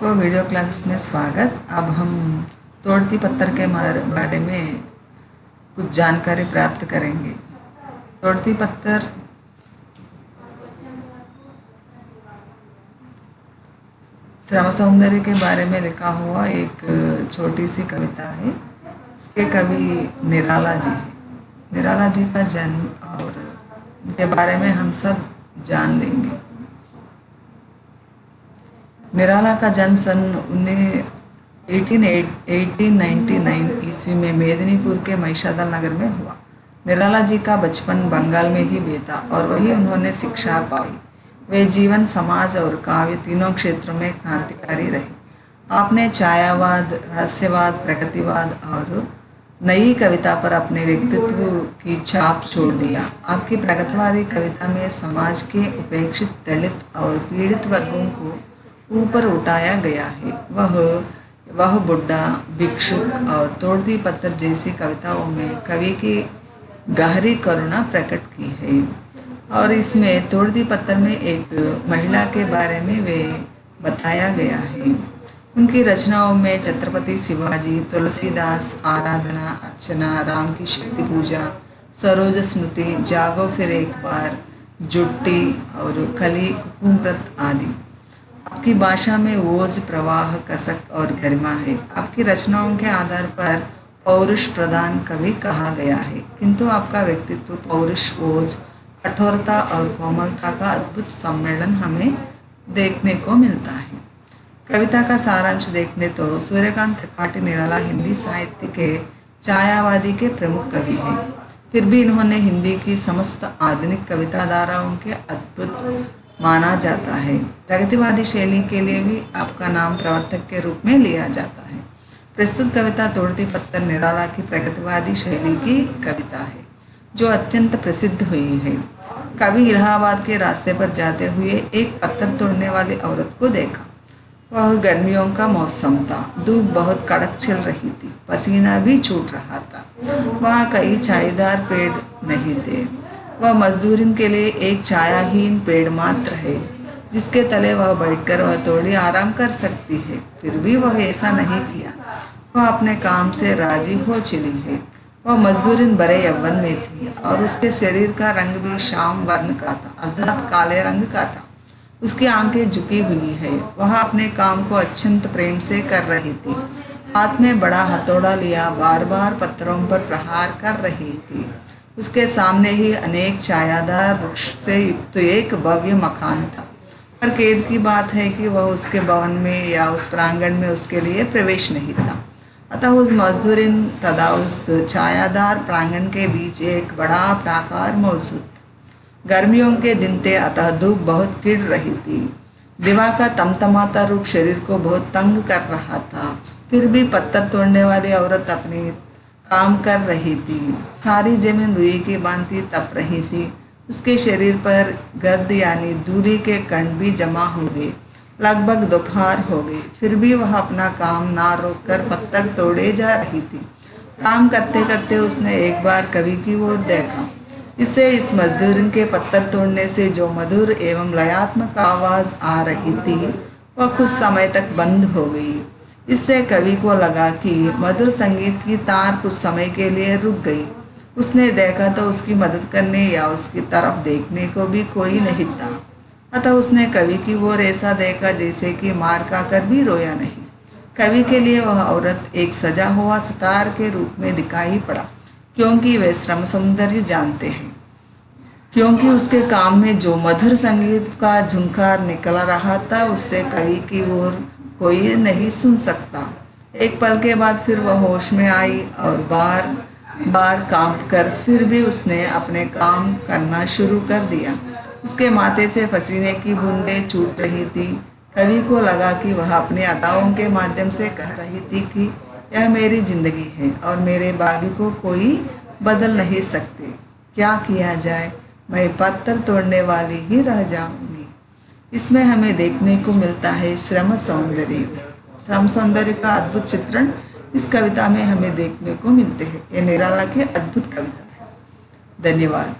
सबको video classes में स्वागत। अब हम तोड़ती पत्थर के बारे में कुछ जानकारी प्राप्त करेंगे। तोड़ती पत्थर श्रम सौंदर्य के बारे में लिखा हुआ एक छोटी सी कविता है। इसके कवि निराला जी हैं। निराला जी का जन्म और उनके बारे में हम सब जान लेंगे। निराला का जन्म सन 1899 ईस्वी में मेदिनीपुर के महिषादल नगर में हुआ। निराला जी का बचपन बंगाल में ही बीता और वही उन्होंने शिक्षा पाई। वे जीवन, समाज और काव्य तीनों क्षेत्रों में क्रांतिकारी रहे। आपने छायावाद, रहस्यवाद, प्रगतिवाद और नई कविता पर अपने व्यक्तित्व की छाप छोड़ दिया। आपकी प्रगतिवादी कविता में समाज के उपेक्षित, दलित और पीड़ित वर्गों को ऊपर उठाया गया है। वह बुड्ढा, भिक्षुक और तोड़ती पत्थर जैसी कविताओं में कवि की गहरी करुणा प्रकट की है। और इसमें तोड़ती पत्थर में एक महिला के बारे में वे बताया गया है। उनकी रचनाओं में छत्रपति शिवाजी, तुलसीदास, आराधना, अर्चना, राम की शक्ति पूजा, सरोज स्मृति, जागो फिर एक बार, जुट्टी और कली कुकुमव्रत आदि। आपकी भाषा में ओज, प्रवाह, कसक और गरिमा है। आपकी रचनाओं के आधार पर पौरुष प्रधान कवि कहा गया है, किंतु आपका व्यक्तित्व पौरुष, ओज, कठोरता और कोमलता का अद्भुत सम्मेलन हमें देखने को मिलता है। कविता का सारांश देखने तो सूर्यकांत त्रिपाठी निराला हिंदी साहित्य के छायावादी के प्रमुख कवि हैं। फिर भी इन्होंने हिंदी की समस्त आधुनिक कविता धाराओं के अद्भुत माना जाता है। प्रगतिवादी शैली के लिए भी आपका नाम प्रवर्तक के रूप में लिया जाता है। प्रस्तुत कविता तोड़ती पत्थर निराला की प्रगतिवादी शैली की कविता है, जो अत्यंत प्रसिद्ध हुई है। कवि इलाहाबाद के रास्ते पर जाते हुए एक पत्थर तोड़ने वाली औरत को देखा। वह गर्मियों का मौसम था, धूप बहुत कड़क चल रही थी, पसीना भी छूट रहा था। वहाँ कई छायादार पेड़ नहीं थे। वह मजदूरी के लिए एक छायाहीन पेड़ मात्र है, जिसके तले वह बैठकर वह थोड़ी आराम कर सकती है। फिर भी वह ऐसा नहीं किया। वह अपने काम से राजी हो चली है। वह मजदूरिन बड़े यौवन में थी और उसके शरीर का रंग भी श्याम वर्ण का था, अर्थात काले रंग का था। उसकी आंखें झुकी हुई है। वह अपने काम को अत्यंत प्रेम से कर रही थी। हाथ में बड़ा हथौड़ा लिया बार बार पत्थरों पर प्रहार कर रही थी। उसके सामने ही अनेक छायादार वृक्ष से युक्त एक भव्य मकान था। पर खेद की बात है कि वह उसके भवन में या उस प्रांगण में उसके लिए प्रवेश नहीं था। अतः उस मजदूरिन तथा उस छायादार प्रांगण के बीच एक बड़ा प्राकार मौजूद था। गर्मियों के दिन थे, अतः धूप बहुत चिढ़ रही थी। दिवा का तमतमाता रूप शरीर को बहुत तंग कर रहा था। फिर भी पत्थर तोड़ने वाली औरत अपनी काम कर रही थी। सारी जमीन रुई की भांति तप रही थी। उसके शरीर पर गर्द यानी धूली के कण भी जमा हो गए। लगभग दोपहर हो गई, फिर भी वह अपना काम ना रोककर पत्थर तोड़े जा रही थी। काम करते करते उसने एक बार कवि की ओर देखा। इससे इस मजदूर के पत्थर तोड़ने से जो मधुर एवं लयात्मक आवाज़ आ रही थी, वह कुछ समय तक बंद हो गई। इससे कवि को लगा कि मधुर संगीत की तार कुछ समय के लिए रुक गई। उसने देखा तो उसकी मदद करने या उसकी तरफ देखने को भी कोई नहीं था। अतः उसने कवि की ओर ऐसा देखा जैसे कि मार खाकर भी रोया नहीं। कवि के लिए वह औरत एक सजा हुआ सितार के रूप में दिखाई पड़ा, क्योंकि वे श्रम सौंदर्य जानते हैं। क्योंकि उसके काम में जो मधुर संगीत का झुंकार निकल रहा था, उससे कवि की ओर कोई नहीं सुन सकता। एक पल के बाद फिर वह होश में आई और बार बार कांपकर फिर भी उसने अपने काम करना शुरू कर दिया। उसके माथे से पसीने की बूंदें छूट रही थी। कवि को लगा कि वह अपने अदाओं के माध्यम से कह रही थी कि यह मेरी जिंदगी है और मेरे भाग्य को कोई बदल नहीं सकते। क्या किया जाए, मैं पत्थर तोड़ने वाली ही रह जाऊंगी। इसमें हमें देखने को मिलता है श्रम सौंदर्य। श्रम सौंदर्य का अद्भुत चित्रण इस कविता में हमें देखने को मिलते हैं। ये निराला की अद्भुत कविता है। धन्यवाद।